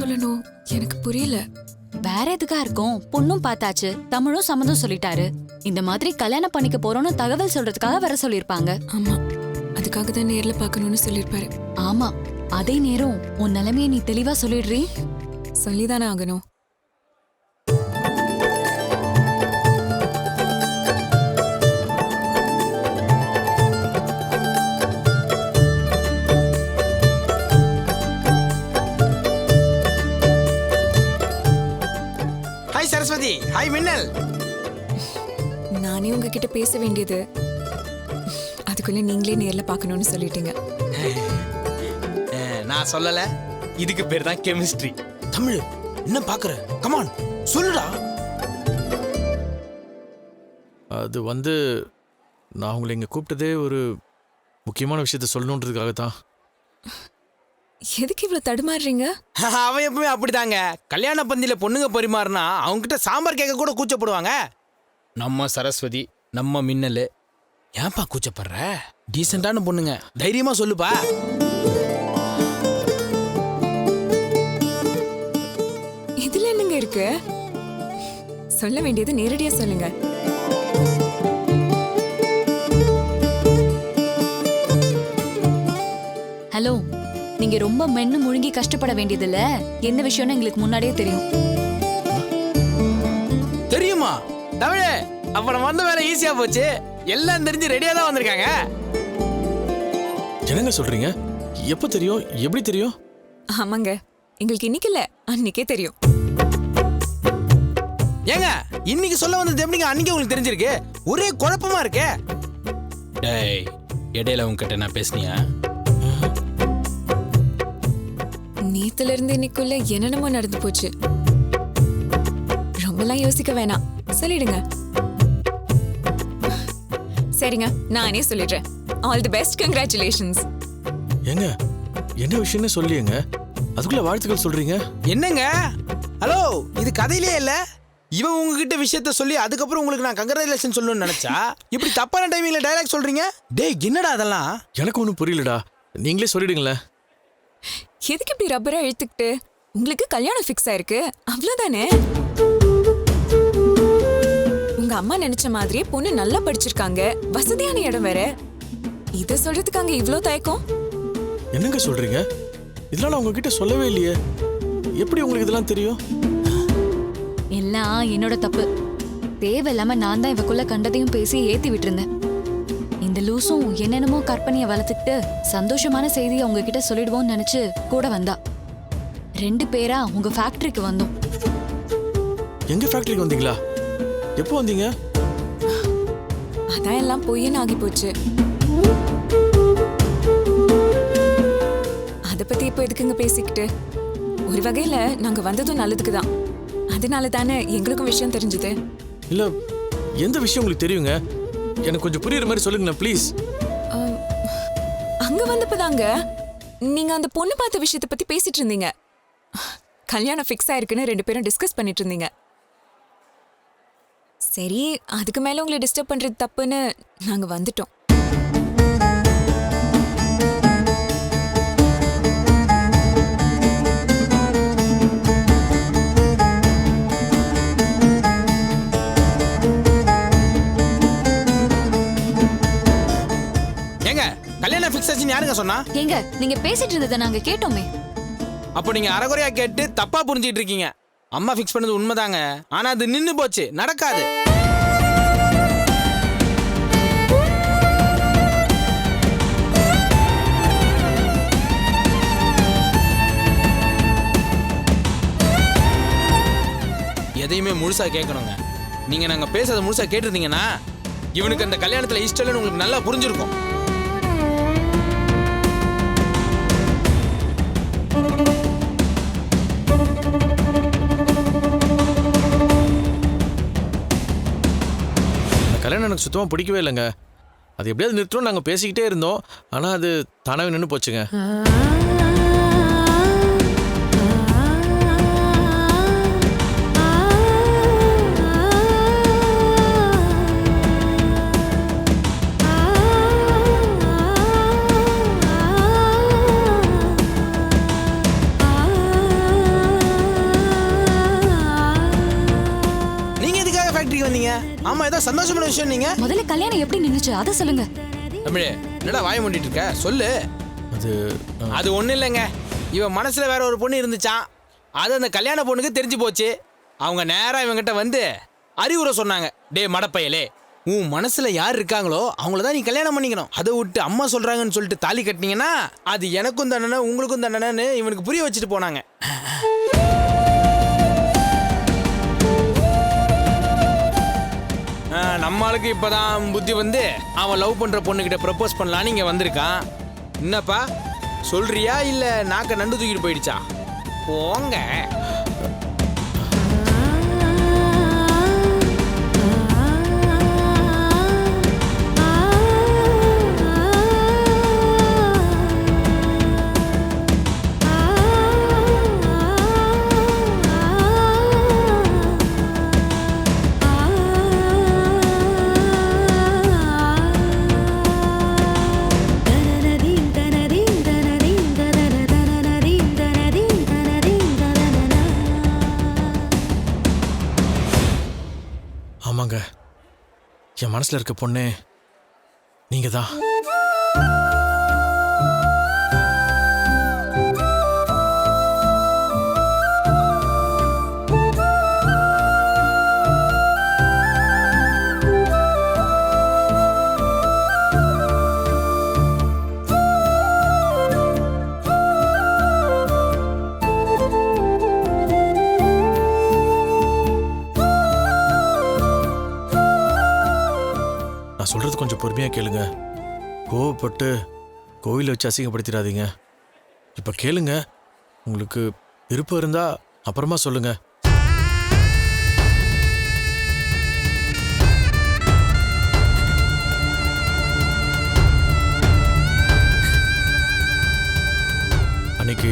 சொல்லணும் எனக்கு புரியல. வேற எதுக்கா இருக்கும்? பொண்ணும் பார்த்தாச்சு, தமிழும் சம்மதம் சொல்லிட்டாரு. இந்த மாதிரி கல்யாணம் பண்ணிக்க போறோம்னு தகவல் சொல்றதுக்காக வர சொல்லிருப்பாங்க. ஆமா, அதுக்காக தான் நேர்ல பார்க்கணும்னு சொல்லிருப்பாரு. ஆமா, அதே நேரம் உன் நிலைமையை நீ தெளிவா சொல்லிடுறீ. சொல்லிதானே ஆகணும். ஹாய் சரஸ்வதி, ஹாய் மின்னல். நானே உங்ககிட்ட பேச வேண்டியது, அதுக்குள்ள நீங்களே நேர்ல பார்க்கணும்னு சொல்லிட்டீங்க. நான் சொல்லல, இதுக்கு பேர் தான் கெமிஸ்ட்ரி. தமிழ் என்ன பாக்குற? கமான் சொல்லுடா. அது நான் உங்களை இங்கே கூப்பிட்டதே ஒரு முக்கியமான விஷயத்த சொல்லணுன்றதுக்காக தான். எதுக்கு இவ்வளவு தடுமாறுறீங்க? அவன் எப்பவுமே அப்படிதாங்க. கல்யாண பந்தியில பொண்ணுங்க பரிமாறினா அவங்க கிட்ட சாம்பார் கேட்க கூட கூச்சப்படுவாங்க. நம்ம சரஸ்வதி, நம்ம மின்னல், ஏன்பா கூச்சப்படுற? டீசெண்டான பொண்ணுங்க, தைரியமா சொல்லுப்பா. இதுல என்னங்க இருக்கு? சொல்ல வேண்டியது நேரடியா சொல்லுங்க. ஹலோ, நீங்க ரொம்ப மென்னு முழுங்கி கஷ்டப்பட வேண்டியதில்ல. எந்த விஷயம்னு எங்களுக்கு முன்னாடியே தெரியும். தெரியுமா தமிழே? அப்ப நம்ம வந்த வேலை ஈஸியா போச்சு. எல்லாம் தெரிஞ்சு ரெடியா தான் வந்திருக்காங்க. என்னங்க சொல்றீங்க? எப்போ தெரியும்? எப்படி தெரியும்? ஆமாங்க, எங்களுக்கு இன்னைக்கு இல்ல, அன்னைக்கே தெரியும். ஏங்க இன்னைக்கு சொல்ல வந்தது எப்படிங்க அன்னைக்கு உங்களுக்கு தெரிஞ்சிருக்கு? ஒரே குழப்பமா இருக்கே. டேய், இடையில உங்ககிட்ட நான் பேசுனியா? நேத்துல இருந்து இன்னைக்குள்ள என்னென்னமோ நடந்து போச்சு. ரொம்பலாம் யோசிக்க வேணாம், சொல்லிடுங்க. சரிங்க, நானே சொல்லிடுறேன். All the best, congratulations. ஏங்க என்ன விஷயம்னு சொல்லியங்க, அதுக்குள்ள வாழ்த்துக்கள் சொல்றீங்க. என்னங்க? ஹலோ, இது கதையிலே இல்ல. இவன் உங்ககிட்ட விஷயத்த சொல்லி அதுக்கப்புறம் உங்களுக்கு நான் கங்க்ராச்சுலேஷன் சொல்லணும்னு நினைச்சா இப்படி தப்பான டைமிங்ல டைலாக் சொல்றீங்க. டேய் என்னடா அதெல்லாம்? எனக்கு ஒன்றும் புரியலடா, நீங்களே சொல்லிடுங்களேன். எதுக்கு இப்படி ரப்பரா இழுத்துக்கிட்டு? உங்களுக்கு கல்யாணம் ஃபிக்ஸ் ஆயிருக்கு, அவ்வளவுதானே. உங்க அம்மா நினைச்ச மாதிரியே பொண்ணு நல்லா படிச்சிருக்காங்க, வசதியான இடம் வேற. இத சொல்றதுக்கு அங்க இவ்ளோ தயக்கம்? என்னங்க சொல்றீங்க? இதெல்லாம் நான் உங்ககிட்ட சொல்லவே இல்லையே. எப்படி உங்களுக்கு இதெல்லாம் தெரியும்? எல்லாம் என்னோட தப்பு. தேவையில்லாம நான் தான் இவக்குள்ள கண்டதையும் பேசி ஏத்தி விட்டுருந்தேன். இந்த லூசும் என்னென்னமோ கற்பனையை வளர்த்துக்கிட்டு சந்தோஷமான செய்தியை உங்ககிட்ட சொல்லிடுவோம்னு நினைச்சு கூட வந்தா. 2 பேரா உங்க ஃபேக்டரிக்கு வந்தோம். எங்க ஃபேக்டரிக்கு வந்தீங்களா? எப்போ வந்தீங்க? அதான் எல்லாம் பொய்யன்னு ஆகி போச்சு. அத பத்தி இப்ப எதுக்குங்க பேசிக்கிட்டு? ஒரு வகையில நாங்க வந்ததும் நல்லதுக்கு தான். அதனால தானே எங்களுக்கும் விஷயம் தெரிஞ்சது. இல்ல, எந்த விஷயம் உங்களுக்கு தெரியுங்க? எனக்கு கொஞ்சம் புரியுற மாதிரி சொல்லுங்களேன் ப்ளீஸ். அங்க வந்தப்பதாங்க நீங்க அந்த பொண்ணு பார்த்த விஷயத்தை பத்தி பேசிட்டு இருந்தீங்க. கல்யாணம் ஃபிக்ஸ் ஆயிருக்குன்னு 2 பேரும் டிஸ்கஸ் பண்ணிட்டு இருந்தீங்க. சரி, அதுக்கு மேல உங்களை டிஸ்டர்ப் பண்றது தப்புன்னு நாங்க வந்துட்டோம். ஏங்க கல்யாணம் ஃபிக்ஸ் ஆச்சுன்னு யாருங்க சொன்னா? ஏங்க, நீங்க பேசிட்டு இருந்ததை நாங்க கேட்டோமே. அப்போ நீங்க அரைகுறையா கேட்டு தப்பா புரிஞ்சிட்டு இருக்கீங்க. அம்மா ஃபிக்ஸ் பண்ணது உண்மைதாங்க, ஆனா அது நின்னு போச்சு, நடக்காது. எதையுமே முழுசா கேட்கணுங்க. நீங்க நாங்க பேசுறத முழுசா கேட்டிருந்தீங்கன்னா இவனுக்கு அந்த கல்யாணத்துல இஷ்டம் இல்லைன்னு உங்களுக்கு நல்லா புரிஞ்சிருக்கும். கல்யாணம் எனக்கு சுத்தமாக பிடிக்கவே இல்லைங்க. அது எப்படியாவது நிறுத்தணும் நாங்கள் பேசிக்கிட்டே இருந்தோம். ஆனால் அது தானாகவே நின்று போச்சுங்க. ஆமா ஏதோ சந்தோஷமான விஷயம் நீங்க. முதல்ல கல்யாணம் எப்படி நின்னுச்சு அதை சொல்லுங்க. தமிழே என்னடா வாய மூடிட்டு இருக்க, சொல்லு. அது ஒண்ணும் இல்லைங்க, இவன் மனசுல வேற ஒரு பொண்ணு இருந்துச்சான். அது அந்த கல்யாண பொண்ணுக்கு தெரிஞ்சு போச்சு. அவங்க நேரா இவங்கிட்ட வந்து அறிவுரை சொன்னாங்க. டே மடப்பையலே, உன் மனசுல யார் இருக்காங்களோ அவங்களதான் நீ கல்யாணம் பண்ணிக்கணும். அதை விட்டு அம்மா சொல்றாங்கன்னு சொல்லிட்டு தாலி கட்டினீங்கன்னா அது எனக்கும் தண்டனை உங்களுக்கும் தண்டனைன்னு இவனுக்கு புரிய வச்சுட்டு போனாங்க. நம்மளுக்கு இப்பதான் புத்தி வந்து அவன் லவ் பண்ற பொண்ணுகிட்ட ப்ரப்போஸ் பண்ணலான்னு இங்க வந்திருக்கான். என்னப்பா சொல்றியா இல்ல நாக்க நண்டு தூக்கிட்டு போயிடுச்சா? போங்க. ஆமாங்க, என் மனசுல இருக்க பொண்ணே நீங்க தான். நான் சொல்றது கொஞ்சம் பொறுமையா கேளுங்க. கோவப்பட்டு கோவில வச்சு அசிங்கப்படுத்திடாதீங்க. இப்ப கேளுங்க, உங்களுக்கு விருப்பம் இருந்தா அப்புறமா சொல்லுங்க. அன்னைக்கு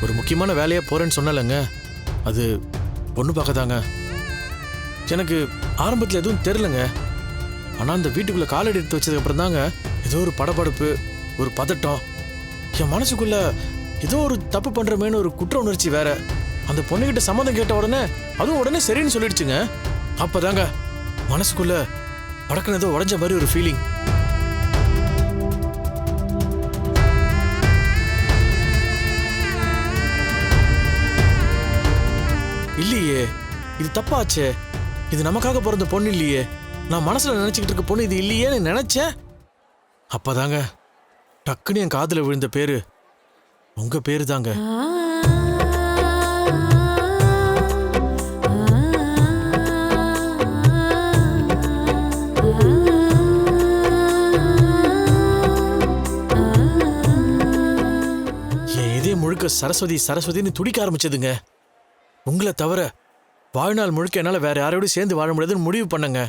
ஒரு முக்கியமான வேலையா போறேன்னு சொன்னலங்க, அது பொண்ணு பார்க்க தாங்க. எனக்கு ஆரம்பத்தில் எதுவும் தெரிலங்க. ஆனால் அந்த வீட்டுக்குள்ளே காலடி எடுத்து வச்சதுக்கு அப்புறம் தாங்க ஏதோ ஒரு படபடப்பு, ஒரு பதட்டம். என் மனசுக்குள்ள ஏதோ ஒரு தப்பு பண்ணுறமேனு ஒரு குற்ற உணர்ச்சி வேற. அந்த பொண்ணுகிட்ட சம்மந்தம் கேட்ட உடனே அதுவும் உடனே சரின்னு சொல்லிடுச்சுங்க. அப்போதாங்க மனசுக்குள்ள படக்குன்னு ஏதோ உடஞ்ச மாதிரி ஒரு ஃபீலிங். இல்லையே, இது தப்பாச்சே. இது நமக்காக பிறந்த பொண்ணு இல்லையே. நான் மனசுல நினைச்சுக்கிட்டு இருக்க பொண்ணு இது இல்லையேன்னு நினைச்சேன். அப்பதாங்க டக்குன்னு என் காதுல விழுந்த பேரு உங்க பேரு தாங்க. என் இதே முழுக்க சரஸ்வதி சரஸ்வதின்னு துடிக்க ஆரம்பிச்சதுங்க. உங்களை தவிர வாழ்நாள் முழுக்க என்னால வேற யாரோடய சேர்ந்து வாழ முடியாதுன்னு முடிவு பண்ணங்க.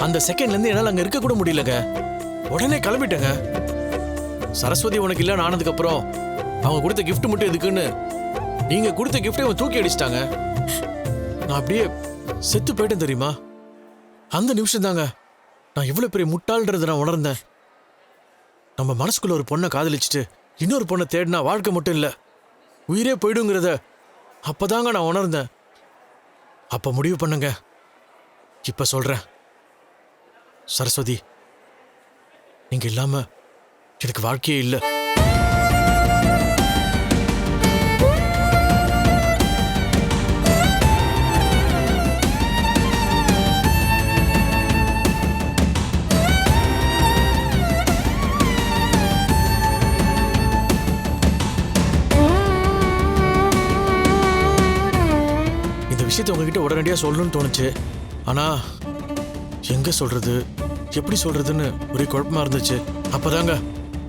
அந்த செகண்ட்ல இருந்து என்னால அங்க இருக்க கூட முடியலங்க. உடனே கிளம்பிட்டேங்க. சரஸ்வதி உனக்கு இல்லன்னு ஆனதுக்கு அப்புறம் அவங்க கொடுத்த கிஃப்ட் மட்டும் எதுக்குன்னு நீங்க கொடுத்த கிஃப்டை அவன் தூக்கி அடிச்சிட்டாங்க. நான் அப்படியே செத்து போயிட்டேன் தெரியுமா? அந்த நிமிஷம் தாங்க நான் இவ்வளவு பெரிய முட்டாள்ன்றதை நான் உணர்ந்தேன். நம்ம மனசுக்குள்ள ஒரு பொண்ணை காதலிச்சுட்டு இன்னொரு பொண்ணை தேடினா வாழ்க்கை மட்டும் இல்ல, உயிரே போயிடுங்கிறத அப்பதாங்க நான் உணர்ந்தேன். அப்ப முடிவு பண்ணுங்க. இப்ப சொல்றேன், சரஸ்வதி நீங்க இல்லாம எனக்கு வாழ்க்கையே இல்லை. இந்த விஷயத்தை உங்ககிட்ட உடனடியா சொல்லணும்னு தோணுச்சு. ஆனா எங்க சொல்றது, எப்படி சொல்றதுன்னு ஒரே குழப்பமா இருந்துச்சு. அப்பதாங்க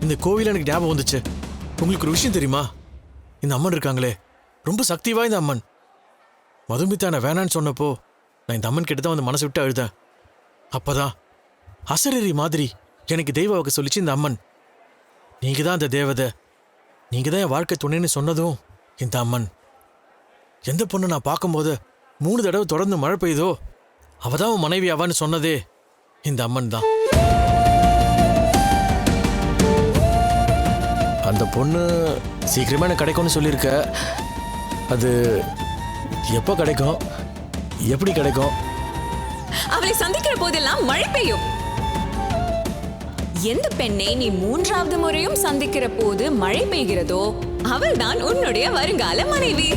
இந்த கோவில எனக்கு ஞாபகம் வந்துச்சு. உங்களுக்கு ஒரு விஷயம் தெரியுமா? இந்த அம்மன் இருக்காங்களே, ரொம்ப சக்தி வாய்ந்த அம்மன். மதுமிதா நான் வேணான்னு சொன்னப்போ நான் இந்த அம்மன் கிட்ட தான் வந்து மனசு விட்டு அழுதேன். அப்பதான் அசரீரி மாதிரி எனக்கு தெய்வ வாக்கு சொல்லிச்சு இந்த அம்மன். நீங்க தான் அந்த தேவதை, நீங்க தான் என் வாழ்க்கை துணைன்னு சொன்னதும் இந்த அம்மன். எந்த பொண்ணு நான் பார்க்கும்போது 3 தடவை தொடர்ந்து மழை பெய்யுதோ அவதான் உன் மனைவி ஆவான்னு சொன்னதே இந்த அம்மன் தான். அந்த பொண்ணு சீக்கிரமா எனக்கு கிடைக்கும்னு சொல்லியிருக்க. அது எப்போ கிடைக்கும், எப்படி கிடைக்கும்? அவளை சந்திக்கிற போதெல்லாம் மழை பெய்யும். எந்த பெண்ணை நீ 3வது முறையும் சந்திக்கிற போது மழை பெய்கிறதோ அவள்தான் உன்னுடைய வருங்கால மனைவி.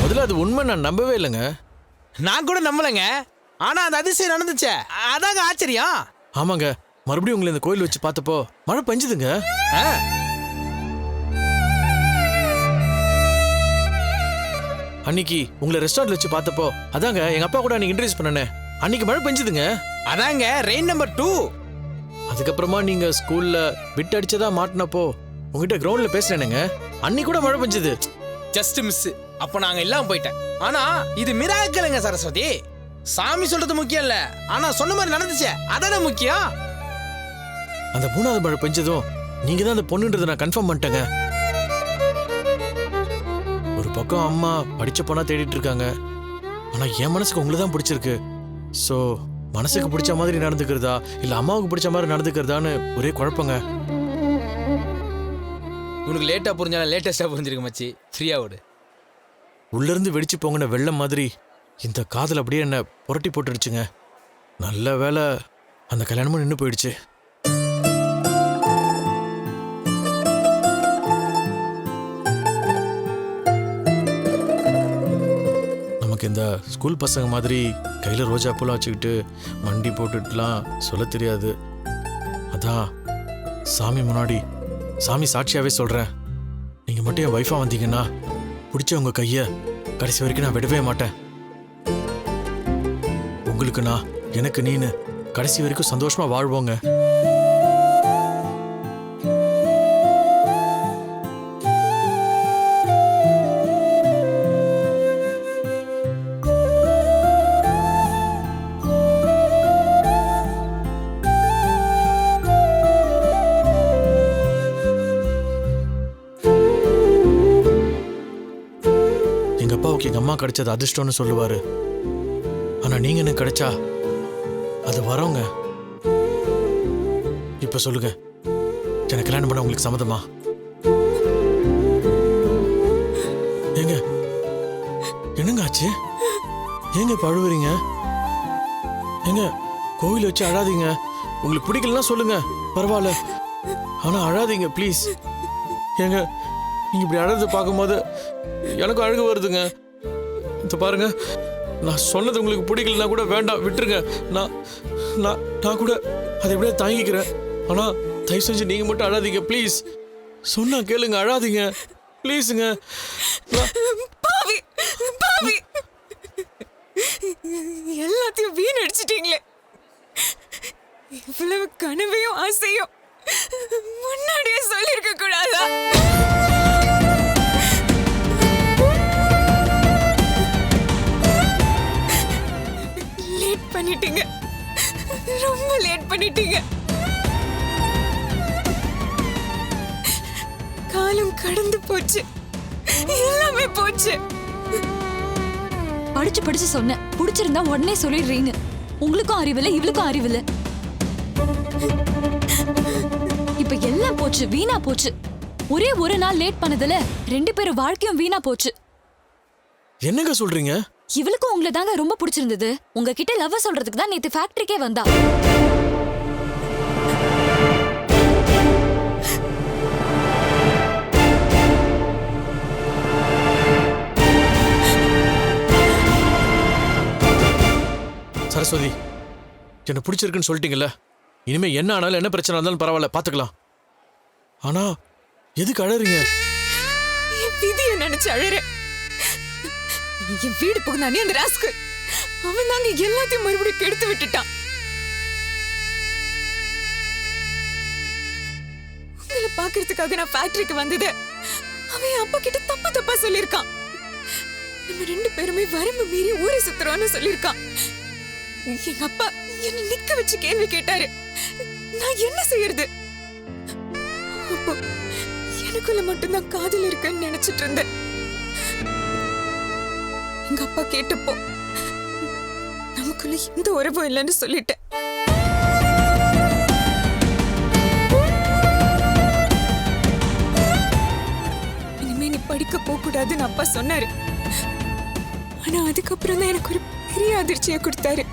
முதல்ல அது உண்மை நான் நம்பவே இல்லைங்க. நான் கூட நம்பலைங்க. ஆனா அந்த அதிசயம் நடந்துச்சே, அதாங்க ஆச்சரியம். ஆமாங்க, மறுபடியும் உங்களை இந்த கோயில் வச்சு பார்த்தப்போ மழை பெஞ்சுதுங்க. ஆ, அன்னைக்கு உங்களை ரெஸ்டாரண்ட்ல வச்சு பார்த்தப்போ அதாங்க எங்க அப்பா கூட அன்னைக்கு இன்ட்ரடியூஸ் பண்ணனே, அன்னைக்கு மழை பெஞ்சுதுங்க. அதாங்க ரெயின் நம்பர் 2. அதுக்கப்புறமா நீங்க ஸ்கூல்ல பிட் அடிச்சதா மாட்டினப்போ உங்ககிட்ட கிரவுண்ட்ல பேசுனேனுங்க, அன்னைக்கு கூட மழை பெஞ்சுது. Just miss. அப்ப நாங்க எல்லாம் போயிட்டேன். ஆனா இது மிராக்கிளுங்க சரஸ்வதி. சாமி சொல்றது முக்கியம் இல்ல, ஆனா சொன்ன மாதிரி நடந்துச்சே அதானே முக்கியம். அந்த 3வது மழை பெஞ்சதும் நீங்க தான் அந்த பொண்ணுன்றதை நான் கன்ஃபார்ம் பண்ணிட்டேங்க. ஒரு பக்கம் அம்மா படிச்ச பொண்ணா தேடிட்டு இருக்காங்க, ஆனா என் மனசுக்கு உங்களை தான் பிடிச்சிருக்கு. ஸோ மனசுக்கு பிடிச்ச மாதிரி நடந்துக்கிறதா இல்ல அம்மாவுக்கு பிடிச்ச மாதிரி நடந்துக்கிறதான்னு ஒரே குழப்பங்க. உனக்கு லேட்டா புரிஞ்சாலும் லேட்டஸ்டா புரிஞ்சிருக்க மச்சி. ஃப்ரீயா விடு. உள்ள இருந்து வெடிச்சு போங்கின வெள்ளம் மாதிரி இந்த காதல் அப்படியே என்ன புரட்டி போட்டுடுச்சுங்க. நல்ல வேளை அந்த கல்யாணமும் நின்று போயிடுச்சு. நமக்கு இந்த ஸ்கூல் பசங்க மாதிரி கையில் ரோஜா பூலாம் வச்சுக்கிட்டு மண்டி போட்டுட்டுலாம் சொல்ல தெரியாது. அதான் சாமி முன்னாடி சாமி சாட்சியாகவே சொல்கிறேன், நீங்கள் மட்டும் என் ஒய்ஃபாக வந்தீங்கன்னா பிடிச்ச உங்கள் கையை கடைசி வரைக்கும் நான் விடவே மாட்டேன். உங்களுக்கு நான், எனக்கு நீனு கடைசி வரைக்கும் சந்தோஷமாக வாழ்வோங்க. எங்க அம்மா கிடைச்சது அதிர்ஷ்டம்னு சொல்லுவாரு, ஆனா நீங்க எனக்கு கிடைச்சா அது வரோங்க. இப்ப சொல்லுங்க, எனக்கு கல்யாணம் பண்ண உங்களுக்கு சம்மதமா? ஏங்க என்னங்க ஆச்சு? ஏங்க இப்ப அழுவுறீங்க? ஏங்க கோவில் வச்சு அழாதீங்க. உங்களுக்கு பிடிக்கலன்னா சொல்லுங்க, பரவாயில்ல, ஆனா அழாதீங்க ப்ளீஸ். ஏங்க நீங்க இப்படி அழறத பார்க்கும்போது எனக்கும் அழுகு வருதுங்க. இத பாருங்க, நான் சொன்னது உங்களுக்கு பிடிக்கலன்னா கூட வேண்டாம், விட்டுருங்க. நான் கூட அதை எப்படியே தாங்கிக்கிறேன். ஆனா தயவு செஞ்சு நீங்க மட்டும் அழாதீங்க ப்ளீஸ். சொன்னா கேளுங்க, அழாதீங்க ப்ளீஸுங்க. பாவி பாவி, எல்லாத்தையும் வீணடிச்சிட்டீங்களே. இவ்வளவு கனவையும் ஆசையும் முன்னாடியே சொல்லிருக்க கூடாதா? லேட் பண்ணிட்டீங்க, ரொம்ப லேட் பண்ணிட்டீங்க. காலம் கடந்து போச்சு, எல்லாமே போச்சு. படிச்சு சொன்னேன், பிடிச்சிருந்தா உடனே சொல்லிடுறீங்க. உங்களுக்கும் அறிவில்லை, இவளுக்கும் அறிவில்லை. இப்ப எல்லாம் போச்சு, வீணா போச்சு. ஒரே ஒரு நாள் லேட் பண்ணதுல 2 பேரும் வாழ்க்கையும் வீணா போச்சு. என்னங்க சொல்றீங்க? இவளுக்கும் உங்களை தாங்க ரொம்ப பிடிச்சிருந்தது. உங்ககிட்ட லவ் சொல்றதுக்கு தான் நேத்து ஃபேக்டரிக்கே வந்தா. சரஸ்வதி, என்ன பிடிச்சிருக்குன்னு சொல்லிட்டீங்கல்ல, இனிமே என்ன ஆனாலும் என்ன பிரச்சனை இருந்தாலும் பரவாயில்ல, பாத்துக்கலாம். ஆனா எதுக்கு அழறீங்க? என் விதியை நினைச்சு அழறேன். என் வீடு புகுந்தானே அந்த ராஸ்கல், அவன் தாங்க எல்லாத்தையும் மறுபடியும் கெடுத்து விட்டுட்டான். பாக்குறதுக்காக நான் ஃபேக்டரிக்கு வந்தது அவன் என் அப்பா கிட்ட தப்பா சொல்லிருக்கான். நம்ம 2 பேருமே வரம்பு மீறி ஊரை சுத்துறோம்னு சொல்லிருக்கான். எங்க அப்பா என்ன நிக்க வச்சு கேள்வி கேட்டாரு. நான் என்ன செய்யறது? அப்போ எனக்குள்ள மட்டும்தான் காதல் இருக்குன்னு நினைச்சிட்டு இருந்தேன். எங்க அப்பா கேட்டப்போ நமக்குள்ள எந்த உறவும் இல்லைன்னு சொல்லிட்டேன். இனிமே நீ படிக்க போக கூடாதுன்னு அப்பா சொன்னாரு. ஆனா அதுக்கப்புறம் தான் எனக்கு ஒரு பெரிய அதிர்ச்சியை கொடுத்தாரு.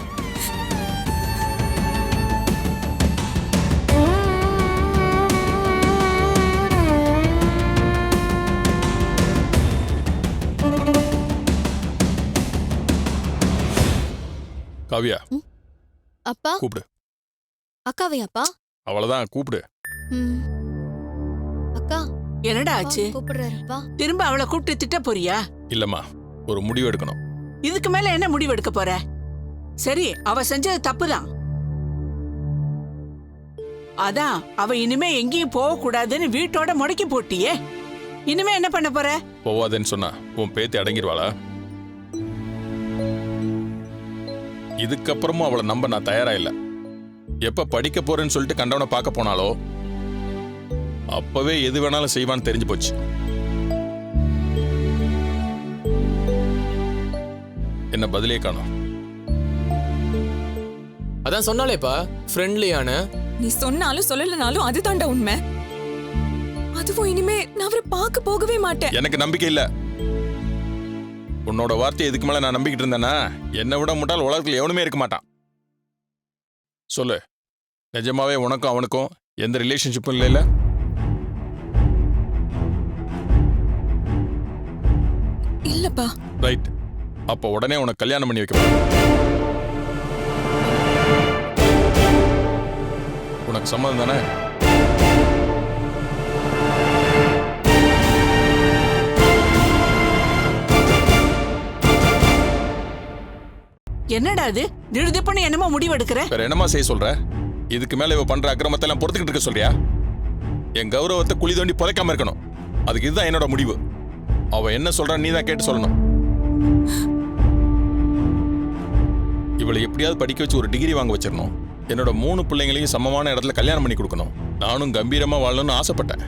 காவியா, அப்பா கூப்பிடு. அக்காவே அப்பா அவ்வளவுதான், கூப்பிடு. ம். அக்கா என்னடா ஆச்சு? கூப்பிடுறாருப்பா. திரும்ப அவளை கூப்பிட்டு திட்ட போறியா? இல்லம்மா, ஒரு முடிவு எடுக்கணும். இதுக்கு மேல என்ன முடிவு எடுக்க போற? சரி, அவ செஞ்சது தப்புதான். அதான் அவ இனிமே எங்கேயும் போக கூடாதுன்னு வீட்டோட முடக்கி போட்டியே. இனிமே என்ன பண்ண போற? போவாதேன்னு சொன்னா உன் பேத்தி அடங்கிடுவாளா? இதுக்கப்புறமும் அவளை நம்ப நான் தயாரா இல்ல. எப்ப படிக்க போறேன்னு சொல்லிட்டு கண்டவனை பார்க்க போனாலோ அப்பவே எது வேணாலும் செய்வான்னு தெரிஞ்சு போச்சு. என்ன பதிலே காணோம். அதான் சொன்னாலேப்பா, ஃப்ரெண்ட்லியான. நீ சொன்னாலும் சொல்லலனாலும் அதுதான்டா உண்மை. அதுவும் இனிமே நான் அவரை பார்க்க போகவே மாட்டேன். எனக்கு நம்பிக்கை இல்ல. உன்னோட வார்த்தை இதுக்கு மேல நான் நம்பிக்கிட்டு இருந்தேன்னா என்னை விட முட்டால் உலகத்தில் எவனுமே இருக்க மாட்டான். சொல்லு, நிஜமாவே உனக்கும் அவனுக்கும் எந்த ரிலேஷன்ஷிப்பும் இல்லைல்ல? இல்லப்பா. ரைட். அப்ப உடனே உனக்கு கல்யாணம் பண்ணி வைக்க போறேன். உனக்கு சம்மதம் தானே? என்னடா அது திடுதிப்புன்னு என்னமோ முடிவு எடுக்கிற? வேற என்னமா செய்ய சொல்ற? இதுக்கு மேல இவ பண்ற அக்கிரமத்தை எல்லாம் பொறுத்துக்கிட்டு இருக்க சொல்றியா? என் கௌரவத்தை குழி தோண்டி புதைக்காம இருக்கணும். அதுக்கு இதுதான் என்னோட முடிவு. அவ என்ன சொல்றா நீ தான் கேட்டு சொல்லணும். இவளை எப்படியாவது படிக்க வச்சு ஒரு டிகிரி வாங்க வச்சிடணும். என்னோட 3 பிள்ளைங்களையும் சமமான இடத்துல கல்யாணம் பண்ணி கொடுக்கணும். நானும் கம்பீரமா வாழணும்னு ஆசைப்பட்டேன்.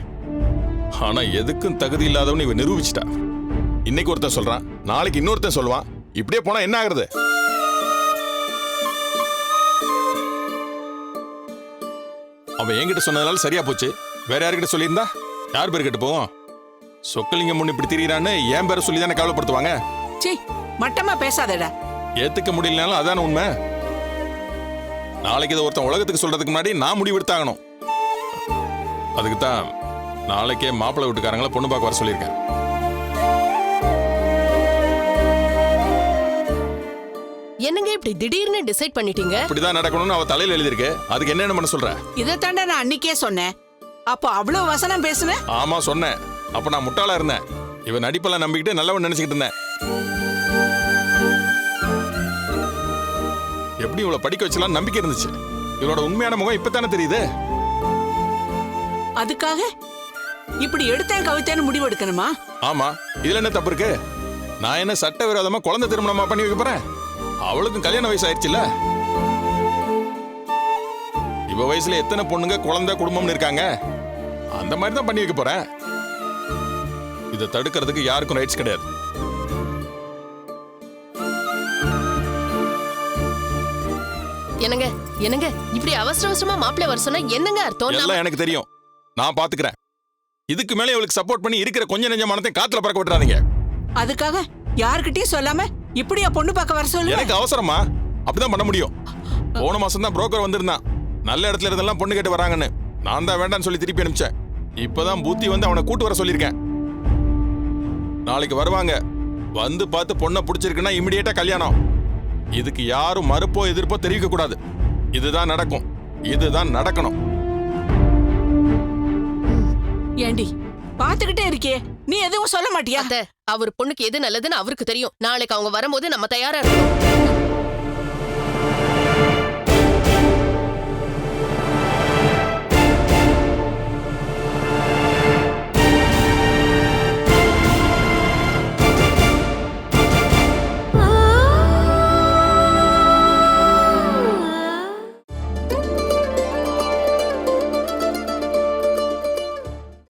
ஆனா எதுக்கும் தகுதி இல்லாதவன்னு இவ நிரூபிச்சிட்டா. இன்னைக்கு ஒருத்தன் சொல்றான், நாளைக்கு இன்னொருத்தன் சொல்லுவான். இப்படியே போனா என்ன ஆகுறது? அவன் என்கிட்ட சொன்னதுனால சரியா போச்சு. வேற யாருக்கிட்ட சொல்லியிருந்தா யார் பேர் கிட்ட போவோம்? சொக்கலிங்கம் முன்னு இப்படி திரியறான்னு என் பேரை சொல்லி தானே கவலைப்படுத்துவாங்க. சீ, மட்டமா பேசாதடா. ஏத்துக்க முடியலனாலும் அதான உண்மை. நாளைக்கு இதை ஒருத்தன் உலகத்துக்கு சொல்றதுக்கு முன்னாடி நான் முடிவு எடுத்தாகணும். அதுக்கு தான் நாளைக்கே மாப்பிள்ளை வீட்டுக்காரங்களை பொண்ணு பார்க்க வர சொல்லியிருக்கேன். என்னங்க இப்படி திடீர்னு டிசைட் பண்ணிட்டீங்க? இப்படிதான் நடக்கணும்னு அவ தலையில எழுதிருக்கு. அதுக்கு என்ன பண்ண சொல்ற? இதைத்தாண்டா நான் அன்னைக்கே சொன்னேன். அப்போ அவ்வளவு வசனம் பேசுன? ஆமா சொன்னேன். அப்ப நான் முட்டாளா இருந்தேன். இவன் நடிப்பெல்லாம் நம்பிக்கிட்டு நல்லவன் நினைச்சுக்கிட்டு இருந்தேன். எப்படி இவளை படிக்க வச்சலாம் நம்பிக்கை இருந்துச்சு. இவளோட உண்மையான முகம் இப்பதானே தெரியுது. அதுக்காக இப்படி எடுத்தேன் கவித்தேன்னு முடிவு எடுக்கணுமா? ஆமா, இதுல என்ன தப்பு இருக்கு? நான் என்ன சட்டவிரோதமா குழந்தை திருமணமா பண்ணி வைக்க போறேன்? அவளுக்கும் கல்யாண வயசு ஆயிடுச்சுல்ல. இவ வயசுல எத்தனை பொண்ணுங்க குழந்தை குடும்பம்னு இருக்காங்க. அந்த மாதிரி தான் பண்ணி வைக்க போறேன். இதை தடுக்கிறதுக்கு யாருக்கும் ரைட்ஸ் கிடையாது. என்னங்க என்னங்க இப்படி அவசர அவசரமா மாப்பிள்ளை வர சொன்னா என்னங்க அர்த்தம்? எல்லாம் எனக்கு தெரியும். நான் பாத்துக்கிறேன். இதுக்கு மேல இவளுக்கு சப்போர்ட் பண்ணி இருக்கிற கொஞ்ச நெஞ்ச மனத்தை காத்துல பறக்க விட்டுறாதீங்க. அதுக்காக யார்கிட்டயும் சொல்லாம இப்படியா பொண்ணு பார்க்க வர சொல்லு? எனக்கு அவசரமா? அப்படிதான் பண்ண முடியும். போன மாசம் தான் புரோக்கர் வந்திருந்தான். நல்ல இடத்துல இருந்தெல்லாம் பொண்ணு கேட்டு வராங்கன்னு. நான் தான் வேண்டான்னு சொல்லி திருப்பி அனுப்பிச்சேன். இப்பதான் புத்தி வந்து அவனை கூட்டு வர சொல்லியிருக்கேன். நாளைக்கு வருவாங்க. வந்து பார்த்து பொண்ணை பிடிச்சிருக்குன்னா இமிடியேட்டா கல்யாணம். இதுக்கு யாரும் மறுப்போ எதிர்ப்போ தெரிவிக்க கூடாது. இதுதான் நடக்கும். இதுதான் நடக்கணும். ஏண்டி பாத்துக்கிட்டே இருக்கே, நீ எதுவும் சொல்ல மாட்டியா? அவர் பொண்ணுக்கு எது நல்லதுன்னு அவருக்கு தெரியும். நாளைக்கு அவங்க வரும்போது நம்ம தயாரா இருக்கணும்.